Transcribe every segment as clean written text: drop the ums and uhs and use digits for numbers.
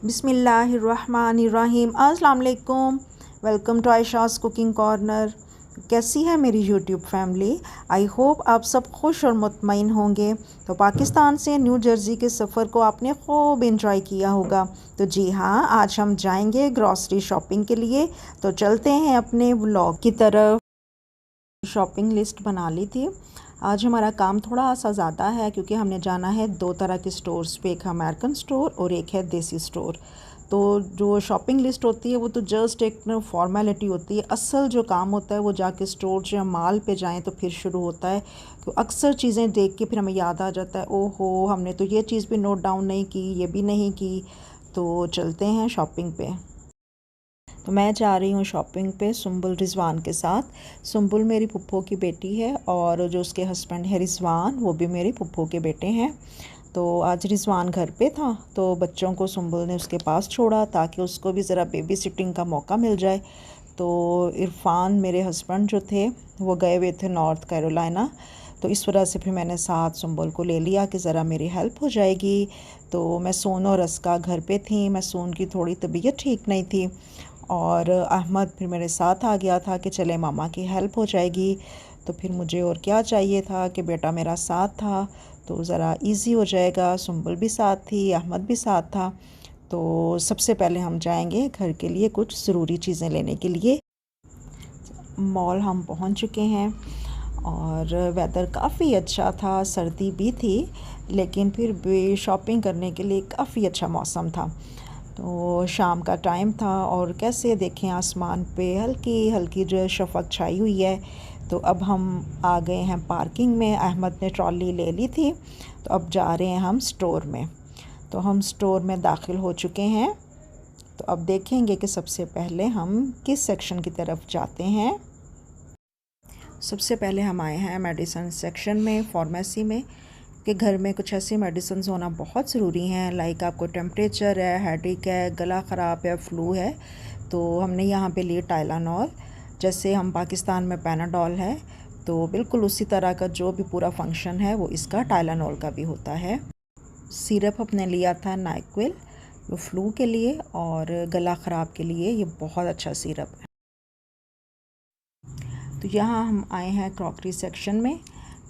बिस्मिल्लाहिर्रहमानिर्रहीम। अस्सलाम वालेकुम। Welcome to Ayesha's cooking corner. कैसी है मेरी यूट्यूब फैमिली? आई होप आप सब खुश और मुतमईन होंगे। तो पाकिस्तान से न्यू जर्सी के सफ़र को आपने खूब इंजॉय किया होगा। तो जी हाँ, आज हम जाएंगे ग्रॉसरी शॉपिंग के लिए। तो चलते हैं अपने व्लॉग की तरफ। शॉपिंग लिस्ट बना ली थी। आज हमारा काम थोड़ा सा ज़्यादा है क्योंकि हमने जाना है दो तरह के स्टोर्स पे, एक अमेरिकन स्टोर और एक है देसी स्टोर। तो जो शॉपिंग लिस्ट होती है वो तो जस्ट एक फॉर्मेलिटी होती है। असल जो काम होता है वो जाके स्टोर या मॉल पे जाएं तो फिर शुरू होता है। तो अक्सर चीज़ें देख के फिर हमें याद आ जाता है, ओहो हमने तो ये चीज़ भी नोट डाउन नहीं की, ये भी नहीं की। तो चलते हैं शॉपिंग पे। तो मैं जा रही हूँ शॉपिंग पे सुंबुल रिज़वान के साथ। सुंबुल मेरी पुप्पो की बेटी है और जो उसके हस्बैंड है रिज़वान, वो भी मेरी पुप्पो के बेटे हैं। तो आज रिज़वान घर पे था तो बच्चों को सुंबुल ने उसके पास छोड़ा ताकि उसको भी ज़रा बेबी सिटिंग का मौका मिल जाए। तो इरफ़ान मेरे हस्बैंड जो थे वो गए हुए थे नॉर्थ कैरोलिना। तो इस वजह से फिर मैंने साथ सुंबुल को ले लिया कि ज़रा मेरी हेल्प हो जाएगी। तो मैं सोन और रस्का घर पे थी। मैं सोन की थोड़ी तबीयत ठीक नहीं थी और अहमद फिर मेरे साथ आ गया था कि चले मामा की हेल्प हो जाएगी। तो फिर मुझे और क्या चाहिए था कि बेटा मेरा साथ था तो ज़रा इजी हो जाएगा। सुंबुल भी साथ थी, अहमद भी साथ था। तो सबसे पहले हम जाएंगे घर के लिए कुछ ज़रूरी चीज़ें लेने के लिए। मॉल हम पहुंच चुके हैं और वेदर काफ़ी अच्छा था, सर्दी भी थी लेकिन फिर भी शॉपिंग करने के लिए काफ़ी अच्छा मौसम था। तो शाम का टाइम था और कैसे देखें आसमान पे हल्की हल्की जो शफक छाई हुई है। तो अब हम आ गए हैं पार्किंग में। अहमद ने ट्रॉली ले ली थी तो अब जा रहे हैं हम स्टोर में। तो हम स्टोर में दाखिल हो चुके हैं। तो अब देखेंगे कि सबसे पहले हम किस सेक्शन की तरफ जाते हैं। सबसे पहले हम आए हैं मेडिसिन सेक्शन में, फार्मेसी में, कि घर में कुछ ऐसी मेडिसिन होना बहुत ज़रूरी हैं। लाइक आपको टेम्परेचर है, हेडेक है, गला ख़राब है, फ्लू है। तो हमने यहाँ पे लिए टाइलानॉल। जैसे हम पाकिस्तान में पैनाडॉल है तो बिल्कुल उसी तरह का जो भी पूरा फंक्शन है वो इसका टाइलानॉल का भी होता है। सिरप हमने लिया था नाइक्विल, वो फ्लू के लिए और गला ख़राब के लिए ये बहुत अच्छा सिरप है। तो यहाँ हम आए हैं क्रॉकरी सेक्शन में।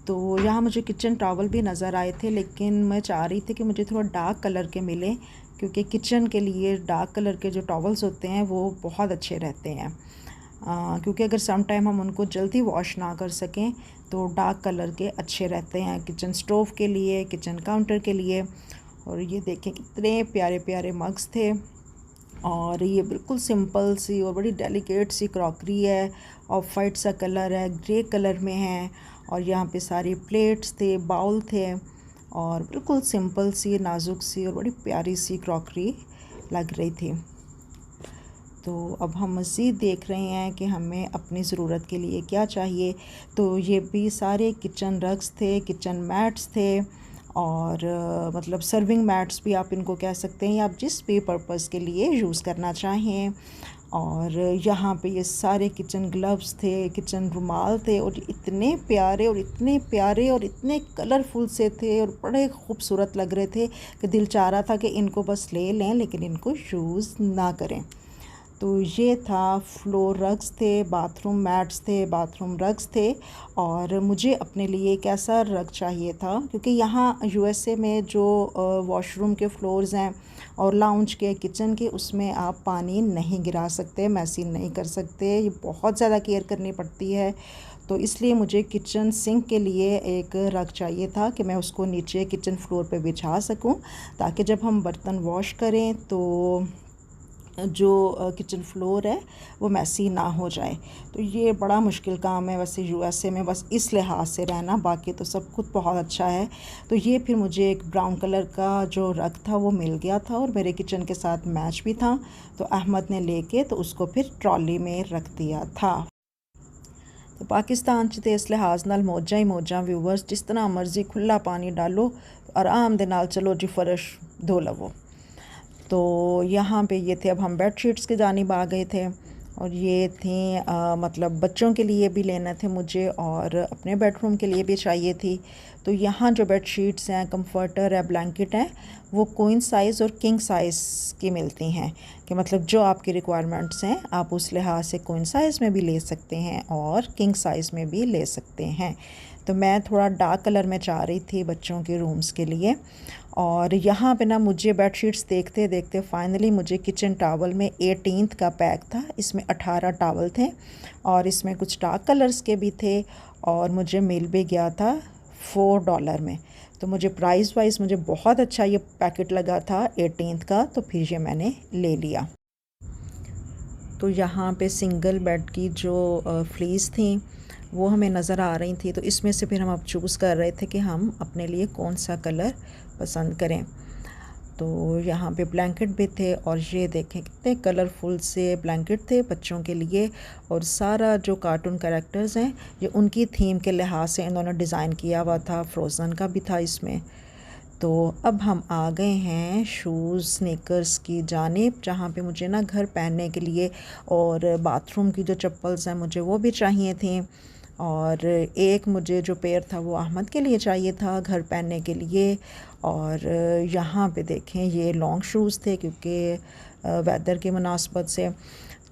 तो यहाँ मुझे किचन टॉवल भी नज़र आए थे लेकिन मैं चाह रही थी कि मुझे थोड़ा डार्क कलर के मिले क्योंकि किचन के लिए डार्क कलर के जो टॉवल्स होते हैं वो बहुत अच्छे रहते हैं। क्योंकि अगर सम टाइम हम उनको जल्दी वॉश ना कर सकें तो डार्क कलर के अच्छे रहते हैं किचन स्टोव के लिए, किचन काउंटर के लिए। और ये देखें कितने प्यारे प्यारे मग्स थे और ये बिल्कुल सिंपल सी और बड़ी डेलिकेट सी क्रॉकरी है। ऑफ वाइट सा कलर है, ग्रे कलर में है। और यहाँ पे सारी प्लेट्स थे, बाउल थे और बिल्कुल सिंपल सी, नाजुक सी और बड़ी प्यारी सी क्रॉकरी लग रही थी। तो अब हम मज़ीद देख रहे हैं कि हमें अपनी ज़रूरत के लिए क्या चाहिए। तो ये भी सारे किचन रग्स थे, किचन मैट्स थे और मतलब सर्विंग मैट्स भी आप इनको कह सकते हैं या आप जिस भी पर्पज़ के लिए यूज़ करना चाहें। और यहाँ पे ये सारे किचन ग्लव्स थे, किचन रुमाल थे और इतने प्यारे और इतने प्यारे और इतने कलरफुल से थे और बड़े खूबसूरत लग रहे थे कि दिल चाह रहा था कि इनको बस ले लें लेकिन इनको यूज़ ना करें। तो ये था, फ्लोर रग्स थे, बाथरूम मैट्स थे, बाथरूम रग्स थे। और मुझे अपने लिए एक ऐसा रग चाहिए था क्योंकि यहाँ यूएसए में जो वॉशरूम के फ्लोर्स हैं और लाउंज के, किचन के, उसमें आप पानी नहीं गिरा सकते, मैसी नहीं कर सकते, ये बहुत ज़्यादा केयर करनी पड़ती है। तो इसलिए मुझे किचन सिंक के लिए एक रग चाहिए था कि मैं उसको नीचे किचन फ्लोर पे बिछा सकूं ताकि जब हम बर्तन वॉश करें तो जो किचन फ्लोर है वो मैसी ना हो जाए। तो ये बड़ा मुश्किल काम है वैसे यूएसए में, बस इस लिहाज से रहना, बाकी तो सब कुछ बहुत अच्छा है। तो ये फिर मुझे एक ब्राउन कलर का जो रग था वो मिल गया था और मेरे किचन के साथ मैच भी था। तो अहमद ने लेके तो उसको फिर ट्रॉली में रख दिया था। तो पाकिस्तान च ते इस लिहाज नाल मौजा ही मौजा व्यूवर्स, जिस तरह मर्जी खुला पानी डालो आराम दे नाल चलो जी फर्श धो लवो। तो यहाँ पे ये थे। अब हम बेड शीट्स की जानिब आ गए थे और ये थे मतलब बच्चों के लिए भी लेना थे मुझे और अपने बेडरूम के लिए भी चाहिए थी। तो यहाँ जो बेडशीट्स हैं, कंफर्टर है, ब्लैंकेट हैं, वो क्वीन साइज़ और किंग साइज़ की मिलती हैं कि मतलब जो आपकी रिक्वायरमेंट्स हैं आप उस लिहाज से क्वीन साइज़ में भी ले सकते हैं और किंग साइज़ में भी ले सकते हैं। तो मैं थोड़ा डार्क कलर में चाह रही थी बच्चों के रूम्स के लिए। और यहाँ पे ना मुझे बेडशीट्स देखते देखते फाइनली मुझे किचन टॉवल में 18th का पैक था। इसमें 18 टॉवल थे और इसमें कुछ डार्क कलर्स के भी थे और मुझे मिल भी गया था $4 में। तो मुझे प्राइस वाइज मुझे बहुत अच्छा ये पैकेट लगा था 18th का, तो फिर ये मैंने ले लिया। तो यहाँ पे सिंगल बेड की जो फ्लीस थी वो हमें नज़र आ रही थी, तो इसमें से फिर हम अब चूज़ कर रहे थे कि हम अपने लिए कौन सा कलर पसंद करें। तो यहाँ पे ब्लैंकेट भी थे और ये देखें कितने कलरफुल से ब्लैंकेट थे बच्चों के लिए। और सारा जो कार्टून कैरेक्टर्स हैं ये उनकी थीम के लिहाज से इन्होंने डिज़ाइन किया हुआ था। फ्रोज़न का भी था इसमें। तो अब हम आ गए हैं शूज़ स्नीकर्स की जानिब, जहाँ पे मुझे ना घर पहनने के लिए और बाथरूम की जो चप्पल्स हैं मुझे वो भी चाहिए थी। और एक मुझे जो पेयर था वो अहमद के लिए चाहिए था घर पहनने के लिए। और यहाँ पे देखें ये लॉन्ग शूज़ थे क्योंकि वेदर के मुनासबत से।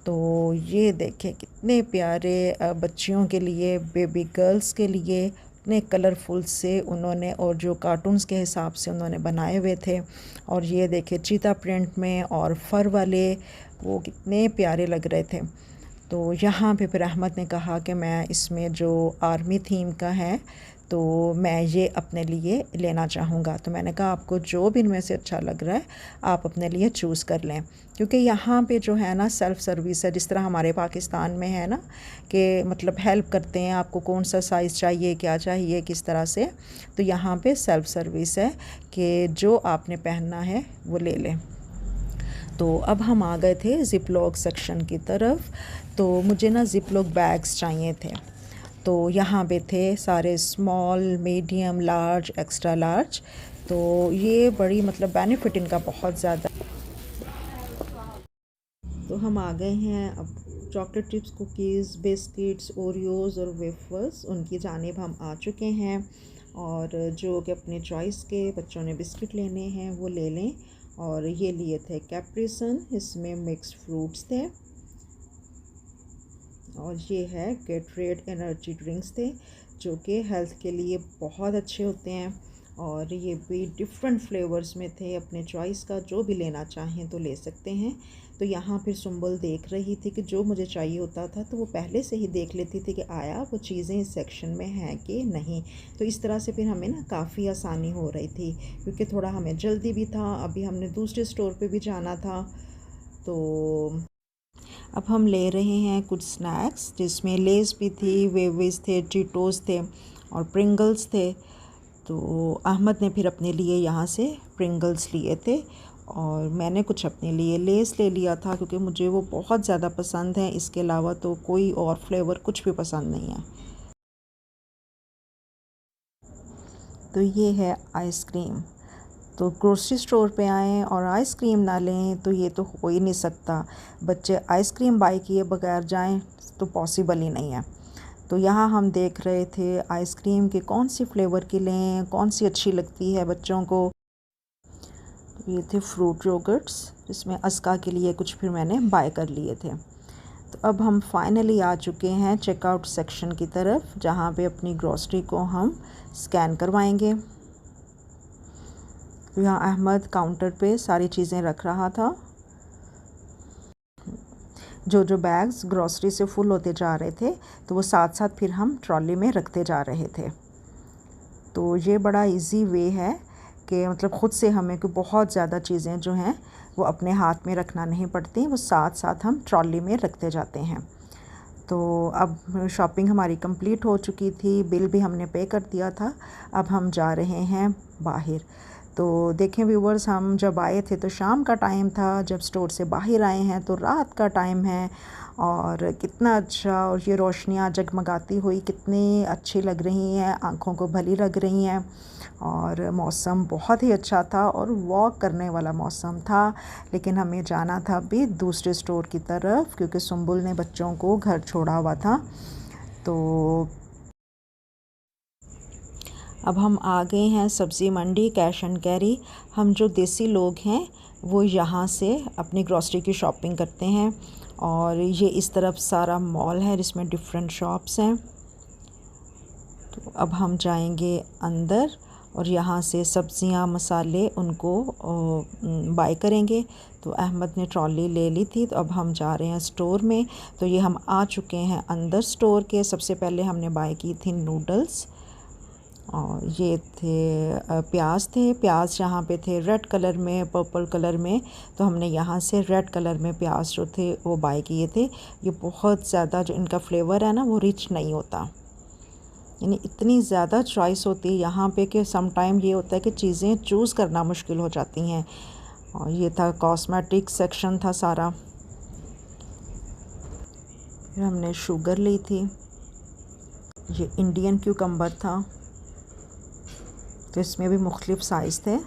तो ये देखें कितने प्यारे बच्चियों के लिए, बेबी गर्ल्स के लिए इतने कलरफुल से उन्होंने और जो कार्टून्स के हिसाब से उन्होंने बनाए हुए थे। और ये देखें चीता प्रिंट में और फर वाले, वो कितने प्यारे लग रहे थे। तो यहाँ पे फिर अहमद ने कहा कि मैं इसमें जो आर्मी थीम का है तो मैं ये अपने लिए लेना चाहूँगा। तो मैंने कहा आपको जो भी इनमें से अच्छा लग रहा है आप अपने लिए चूज़ कर लें, क्योंकि यहाँ पे जो है ना सेल्फ़ सर्विस है, जिस तरह हमारे पाकिस्तान में है ना कि मतलब हेल्प करते हैं आपको कौन सा साइज़ चाहिए, क्या चाहिए, किस तरह से। तो यहाँ पे सेल्फ़ सर्विस है कि जो आपने पहनना है वो ले लें। तो अब हम आ गए थे ज़िप लॉक सेक्शन की तरफ। तो मुझे ना ज़िप लॉक बैग्स चाहिए थे। तो यहाँ पे थे सारे small, medium, large, extra large. तो ये बड़ी मतलब बेनिफिट इनका बहुत ज़्यादा। तो हम आ गए हैं अब चॉकलेट चिप्स, कुकीज़, बिस्किट्स, ओरियोज़ और वेफर्स उनकी जानिब हम आ चुके हैं। और जो कि अपने चॉइस के बच्चों ने बिस्किट लेने हैं वो ले लें। और ये लिए थे कैप्रिसन, इसमें मिक्स फ्रूट्स थे। और ये है गेटरेड एनर्जी ड्रिंक्स थे जो कि हेल्थ के लिए बहुत अच्छे होते हैं। और ये भी डिफरेंट फ्लेवर्स में थे, अपने चॉइस का जो भी लेना चाहें तो ले सकते हैं। तो यहाँ फिर सुंबल देख रही थी कि जो मुझे चाहिए होता था तो वो पहले से ही देख लेती थी कि आया वो चीज़ें इस सेक्शन में हैं कि नहीं। तो इस तरह से फिर हमें ना काफ़ी आसानी हो रही थी, क्योंकि थोड़ा हमें जल्दी भी था, अभी हमने दूसरे स्टोर पे भी जाना था। तो अब हम ले रहे हैं कुछ स्नैक्स, जिसमें लेस भी थी, वेवीज थे, चीटोस थे और प्रिंगल्स थे। तो अहमद ने फिर अपने लिए यहाँ से प्रिंगल्स लिए थे और मैंने कुछ अपने लिए लेस ले लिया था, क्योंकि मुझे वो बहुत ज़्यादा पसंद है। इसके अलावा तो कोई और फ्लेवर कुछ भी पसंद नहीं है। तो ये है आइसक्रीम। तो ग्रोसरी स्टोर पे आएँ और आइसक्रीम ना लें तो ये तो हो ही नहीं सकता। बच्चे आइसक्रीम बाय किए बगैर जाएं तो पॉसिबल ही नहीं है। तो यहाँ हम देख रहे थे आइसक्रीम के कौन सी फ्लेवर की लें, कौन सी अच्छी लगती है बच्चों को। तो ये थे फ्रूट योगर्ट्स, जिसमें अस्का के लिए कुछ फिर मैंने बाय कर लिए थे। तो अब हम फाइनली आ चुके हैं चेकआउट सेक्शन की तरफ, जहाँ पे अपनी ग्रॉसरी को हम स्कैन करवाएंगे। तो यहाँ अहमद काउंटर पे सारी चीज़ें रख रहा था। जो बैग्स ग्रॉसरी से फुल होते जा रहे थे तो वो साथ साथ फिर हम ट्रॉली में रखते जा रहे थे। तो ये बड़ा इजी वे है कि मतलब ख़ुद से हमें को बहुत ज़्यादा चीज़ें जो हैं वो अपने हाथ में रखना नहीं पड़ती, वो साथ साथ हम ट्रॉली में रखते जाते हैं। तो अब शॉपिंग हमारी कंप्लीट हो चुकी थी, बिल भी हमने पे कर दिया था। अब हम जा रहे हैं बाहर। तो देखें व्यूवर्स, हम जब आए थे तो शाम का टाइम था, जब स्टोर से बाहर आए हैं तो रात का टाइम है। और कितना अच्छा, और ये रोशनियाँ जगमगाती हुई कितनी अच्छी लग रही हैं, आँखों को भली लग रही हैं। और मौसम बहुत ही अच्छा था और वॉक करने वाला मौसम था। लेकिन हमें जाना था भी दूसरे स्टोर की तरफ, क्योंकि सुंबुल ने बच्चों को घर छोड़ा हुआ था। तो अब हम आ गए हैं सब्ज़ी मंडी कैश एंड कैरी। हम जो देसी लोग हैं वो यहाँ से अपनी ग्रॉसरी की शॉपिंग करते हैं। और ये इस तरफ सारा मॉल है जिसमें डिफरेंट शॉप्स हैं। तो अब हम जाएंगे अंदर और यहाँ से सब्ज़ियाँ मसाले उनको बाय करेंगे। तो अहमद ने ट्रॉली ले ली थी, तो अब हम जा रहे हैं स्टोर में। तो ये हम आ चुके हैं अंदर स्टोर के। सबसे पहले हमने बाय की थी नूडल्स, और ये थे प्याज थे। प्याज यहाँ पे थे रेड कलर में, पर्पल कलर में। तो हमने यहाँ से रेड कलर में प्याज जो थे वो बाय किए थे। ये बहुत ज़्यादा जो इनका फ्लेवर है ना वो रिच नहीं होता, यानी इतनी ज़्यादा चॉइस होती है यहाँ पे कि सम टाइम ये होता है कि चीज़ें चूज़ करना मुश्किल हो जाती हैं। और ये था कॉस्मेटिक सेक्शन था सारा। फिर हमने शुगर ली थी। ये इंडियन क्यूकम्बर था, तो इसमें भी मुख्तलिफ़ साइज़ थे।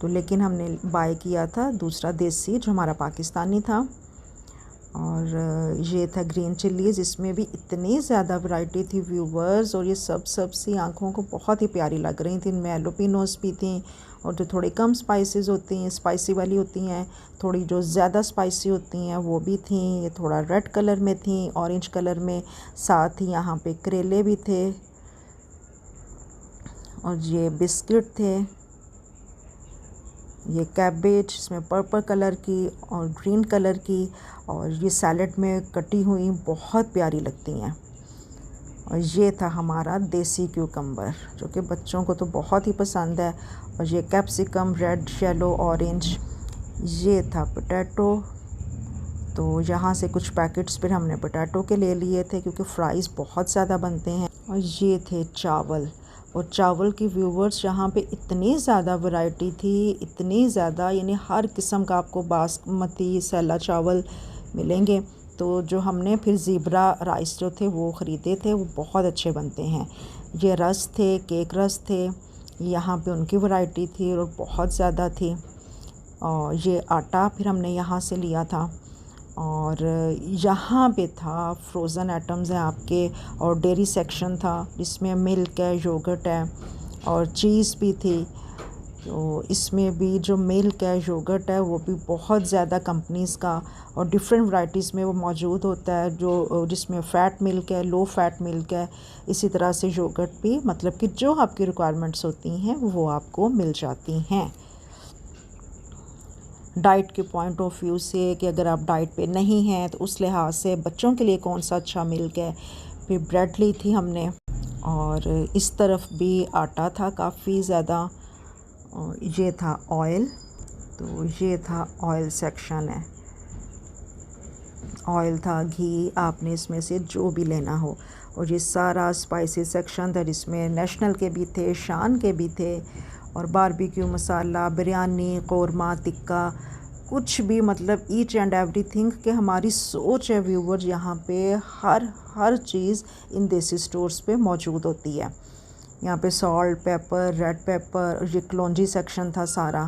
तो लेकिन हमने बाय किया था दूसरा देसी जो हमारा पाकिस्तानी था। और ये था ग्रीन चिलीज़, इसमें भी इतनी ज़्यादा वैरायटी थी व्यूवर्स। और ये सब सी आँखों को बहुत ही प्यारी लग रही थी। इनमें एलोपिनोस भी थी, और जो थोड़ी कम स्पाइसेस होती हैं, स्पाइसी वाली होती हैं, थोड़ी जो ज़्यादा स्पाइसी होती हैं वो भी थी। ये थोड़ा रेड कलर में थी, ऑरेंज कलर में। साथ ही यहाँ पे करेले भी थे, और ये बिस्किट थे। ये कैबेज इसमें पर्पल कलर की और ग्रीन कलर की, और ये सैलड में कटी हुई बहुत प्यारी लगती हैं। और ये था हमारा देसी क्यूकम्बर जो कि बच्चों को तो बहुत ही पसंद है। और ये कैप्सिकम रेड, येलो, ऑरेंज। ये था पोटैटो। तो यहाँ से कुछ पैकेट्स फिर हमने पोटैटो के ले लिए थे, क्योंकि फ्राइज़ बहुत ज़्यादा बनते हैं। और ये थे चावल। और चावल की व्यूवर्स यहाँ पे इतनी ज़्यादा वैरायटी थी, इतनी ज़्यादा, यानी हर किस्म का आपको बासमती सैला चावल मिलेंगे। तो जो हमने फिर ज़ीब्रा राइस जो थे वो ख़रीदे थे, वो बहुत अच्छे बनते हैं। ये रस थे, केक रस थे, यहाँ पे उनकी वैरायटी थी और बहुत ज़्यादा थी। और ये आटा फिर हमने यहाँ से लिया था। और यहाँ पे था फ्रोज़न आइटम्स हैं आपके, और डेयरी सेक्शन था जिसमें मिल्क है, योगर्ट है, और चीज़ भी थी। तो इसमें भी जो मिल्क है, योगर्ट है, वो भी बहुत ज़्यादा कंपनीज़ का और डिफरेंट वैराइटीज़ में वो मौजूद होता है, जो जिसमें फ़ैट मिल्क है, लो फैट मिल्क है। इसी तरह से योगर्ट भी, मतलब कि जो आपकी रिक्वायरमेंट्स होती हैं वो आपको मिल जाती हैं। डाइट के पॉइंट ऑफ व्यू से कि अगर आप डाइट पे नहीं हैं तो उस लिहाज से बच्चों के लिए कौन सा अच्छा मिल्क है। फिर ब्रेड ली थी हमने, और इस तरफ भी आटा था काफ़ी ज़्यादा। और ये था ऑयल, तो ये था ऑयल सेक्शन है। ऑयल था, घी, आपने इसमें से जो भी लेना हो। और ये सारा स्पाइसी सेक्शन था जिसमें नेशनल के भी थे, शान के भी थे, और बारबेक्यू मसाला, बिरयानी, कौरमा, टिक्का, कुछ भी, मतलब ईच एंड एवरीथिंग। कि हमारी सोच है व्यूवर, यहाँ पे हर चीज़ इन देसी स्टोर्स पे मौजूद होती है। यहाँ पे सॉल्ट, पेपर, रेड पेपर, ये कलौंजी सेक्शन था सारा,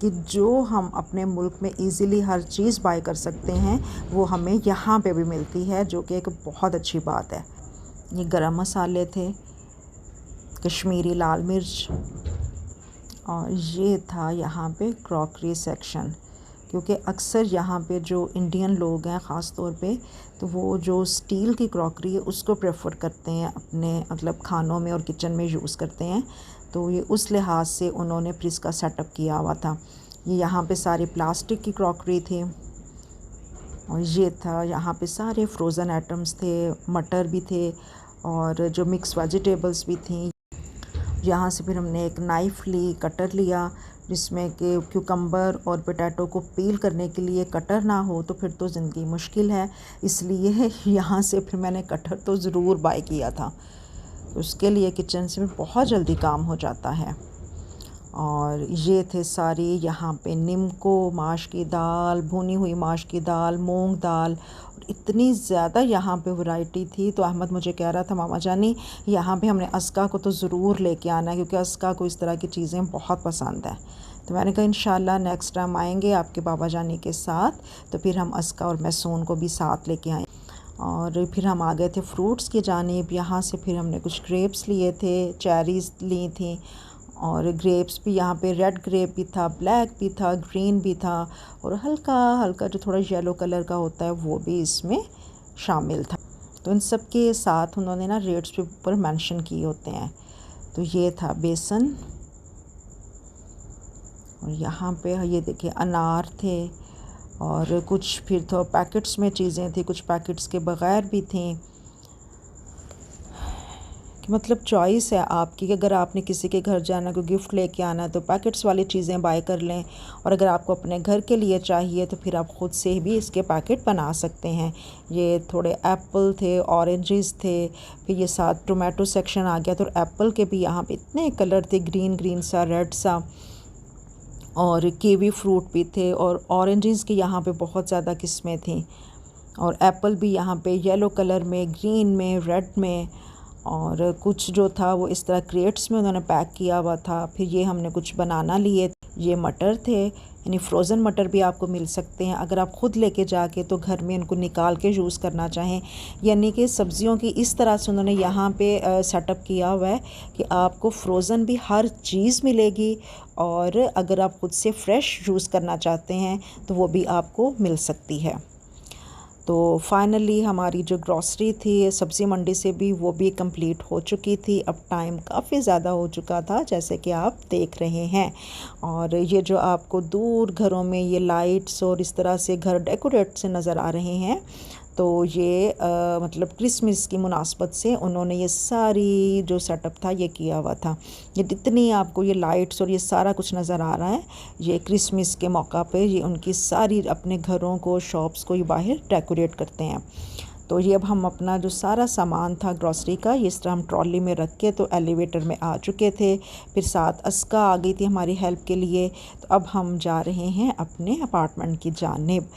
कि जो हम अपने मुल्क में इजीली हर चीज़ बाय कर सकते हैं वो हमें यहाँ पे भी मिलती है, जो कि एक बहुत अच्छी बात है। ये गरम मसाले थे, कश्मीरी लाल मिर्च, और ये था यहाँ पे क्रॉकरी सेक्शन। क्योंकि अक्सर यहाँ पे जो इंडियन लोग हैं ख़ास तौर पे, तो वो जो स्टील की क्रॉकरी है उसको प्रेफर करते हैं अपने, मतलब खानों में और किचन में यूज़ करते हैं। तो ये उस लिहाज से उन्होंने फिर इसका सेटअप किया हुआ था। ये यहाँ पे सारी प्लास्टिक की क्रॉकरी थी। और ये था यहाँ पे सारे फ्रोज़न आइटम्स थे, मटर भी थे, और जो मिक्स वेजिटेबल्स भी थी। यहाँ से फिर हमने एक नाइफ़ ली, कटर लिया, जिसमें कि क्यूकम्बर और पोटैटो को पील करने के लिए कटर ना हो तो फिर तो ज़िंदगी मुश्किल है। इसलिए यहाँ से फिर मैंने कटर तो ज़रूर बाय किया था। उसके लिए किचन से बहुत जल्दी काम हो जाता है। और ये थे सारी यहाँ पे नीमको, माश की दाल, भुनी हुई माश की दाल, मूंग दाल, इतनी ज़्यादा यहाँ पे वैरायटी थी। तो अहमद मुझे कह रहा था मामा जानी यहाँ पे हमने अस्का को तो ज़रूर लेके आना है, क्योंकि अस्का को इस तरह की चीज़ें बहुत पसंद है। तो मैंने कहा इंशाल्लाह नेक्स्ट टाइम आएंगे आपके बाबा जानी के साथ, तो फिर हम अस्का और मैसून को भी साथ लेके आए। और फिर हम आ गए थे फ्रूट्स की जानिब। यहाँ से फिर हमने कुछ ग्रेप्स लिए थे, चेरीज़ ली थी, और ग्रेप्स भी यहाँ पे रेड ग्रेप भी था, ब्लैक भी था, ग्रीन भी था, और हल्का हल्का जो थोड़ा येलो कलर का होता है वो भी इसमें शामिल था। तो इन सब के साथ उन्होंने ना रेट्स पे ऊपर मेंशन किए होते हैं। तो ये था बेसन, और यहाँ पे ये देखिए अनार थे, और कुछ फिर तो पैकेट्स में चीज़ें थी, कुछ पैकेट्स के बग़ैर भी थी। मतलब चॉइस है आपकी कि अगर आपने किसी के घर जाना, कोई गिफ्ट लेके आना है तो पैकेट्स वाली चीज़ें बाय कर लें, और अगर आपको अपने घर के लिए चाहिए तो फिर आप ख़ुद से भी इसके पैकेट बना सकते हैं। ये थोड़े एप्पल थे, ऑरेंजेस थे, फिर ये साथ टोमेटो सेक्शन आ गया। तो एप्पल के भी यहाँ पे इतने कलर थे, ग्रीन ग्रीन सा, रेड सा, और कीवी फ्रूट भी थे, और ऑरेंजेस की यहाँ पे बहुत ज़्यादा किस्में थी, और एप्पल भी यहाँ पे येलो कलर में, ग्रीन में, रेड में, और कुछ जो था वो इस तरह क्रेट्स में उन्होंने पैक किया हुआ था। फिर ये हमने कुछ बनाना लिए। ये मटर थे, यानी फ्रोज़न मटर भी आपको मिल सकते हैं अगर आप ख़ुद लेके जाके तो घर में इनको निकाल के यूज़ करना चाहें। यानी कि सब्ज़ियों की इस तरह से उन्होंने यहाँ पे सेटअप किया हुआ है कि आपको फ्रोज़न भी हर चीज़ मिलेगी, और अगर आप ख़ुद से फ़्रेश यूज़ करना चाहते हैं तो वो भी आपको मिल सकती है। तो फाइनली हमारी जो ग्रॉसरी थी सब्ज़ी मंडी से भी, वो भी कंप्लीट हो चुकी थी। अब टाइम काफ़ी ज़्यादा हो चुका था, जैसे कि आप देख रहे हैं। और ये जो आपको दूर घरों में ये लाइट्स और इस तरह से घर डेकोरेट से नज़र आ रहे हैं, तो ये मतलब क्रिसमस की मुनासबत से उन्होंने ये सारी जो सेटअप था ये किया हुआ था। ये जितनी आपको ये लाइट्स और ये सारा कुछ नज़र आ रहा है, ये क्रिसमस के मौका पे ये उनकी सारी अपने घरों को, शॉप्स को ये बाहर डेकोरेट करते हैं। तो ये अब हम अपना जो सारा सामान था ग्रॉसरी का, ये इस तरह हम ट्रॉली में रख के तो एलिवेटर में आ चुके थे। फिर साथ अस्का आ गई थी हमारी हेल्प के लिए। तो अब हम जा रहे हैं अपने अपार्टमेंट की जानिब।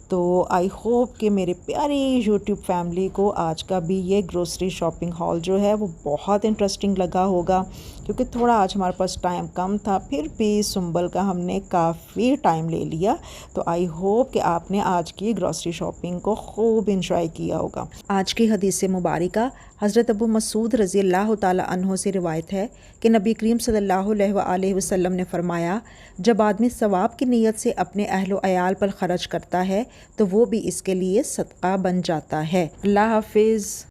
तो आई होप कि मेरे प्यारी यूट्यूब फैमिली को आज का भी ये ग्रोसरी शॉपिंग हॉल जो है वो बहुत इंटरेस्टिंग लगा होगा, क्योंकि थोड़ा आज हमारे पास टाइम कम था, फिर भी सुंबल का हमने काफ़ी टाइम ले लिया। तो आई होप कि आपने आज की ग्रोसरी शॉपिंग को खूब इंजॉय किया होगा। आज की हदीस मुबारका हज़रत अबू मसूद रज़ी अल्लाह ताला अन्हो से रिवायत है कि नबी करीम सल्लल्लाहु अलैहि वसल्लम ने फ़रमाया, जब आदमी सवाब की नीयत से अपने अहलो अयाल पर ख़र्च करता है तो वो भी इसके लिए सदका बन जाता है। अल्लाह हाफ़िज़।